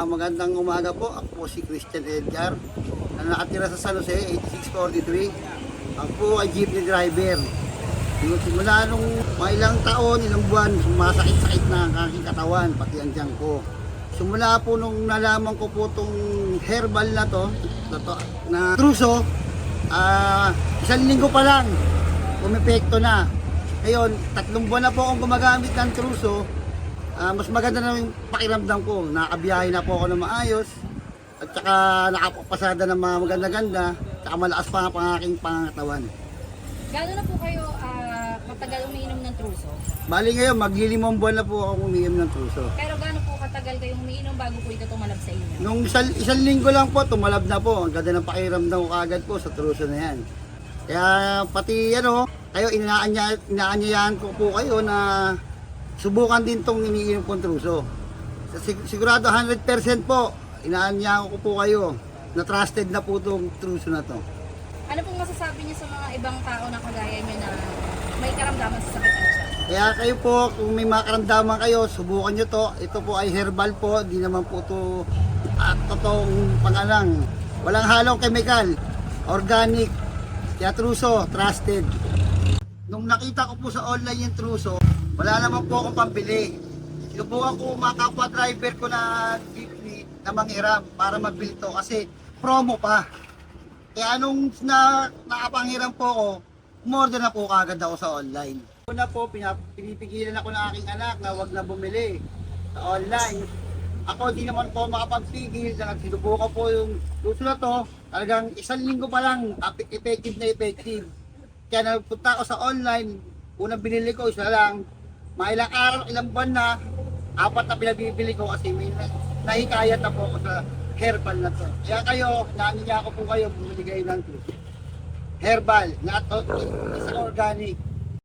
Magandang umaga po. Ako po si Christian Edgar na nakatira sa San Jose, 8643. Ako po ay jeepney driver. Simula nung mga ilang taon, ilang buwan, sumasakit-sakit na ang aking katawan, pati ang tiyan ko. Simula po nung nalaman ko po itong herbal na truso, isang linggo pa lang, umepekto na. Ngayon, 3 buwan na po akong gumagamit ng truso. Mas maganda na yung pakiramdam ko. Nakabiyahe na po ako ng maayos. At saka nakapasada ng mga maganda-ganda. Saka malakas pa ang aking pangatawan. Gano'n na po kayo matagal umiinom ng truso? Bali ngayon, mag-5 buwan na po akong umiinom ng truso. Pero gano'n po katagal kayong umiinom bago po ito tumalab sa inyo? Nung isang linggo lang po, tumalab na po. Ang ganda ng pakiramdam ko agad po sa truso na yan. Kaya pati kayo inaanyayahan ko po kayo na subukan din tong iniinom kong truso. Sigurado 100% po, inaanyayahan ko po kayo na trusted na po itong truso na to. Ano pong masasabi niyo sa mga ibang tao na kagaya niyo na may karamdaman sa sakit ng tiyan? Kaya kayo po, kung may mga karamdaman kayo, subukan nyo to. Ito po ay herbal po, di naman po ito totoong pangalang. Walang halong chemical, organic, kaya truso, trusted. Nung nakita ko po sa online yung truso, wala naman po akong pambili. Sinubukan ko mga kapwa driver ko na jeepney na manghiram para magbili to kasi promo pa. Kaya nung nakapanghiram po ako, umorder na po kagad ako sa online. Una po, pinipigilan ako ng aking anak na wag na bumili sa online. Ako di naman po makapagpigil, sinubukan po yung truso na to, talagang 1 linggo pa lang, effective na effective. Kaya nagpunta ako sa online, unang binili ko isa lang, mga ilang araw, ilang buwan na, 4 na pinabibili ko kasi may nahikayat na po ako sa herbal na to. Kaya kayo, naaniya ko po kayo, bumili kayo ng truso. Herbal, not isang organic.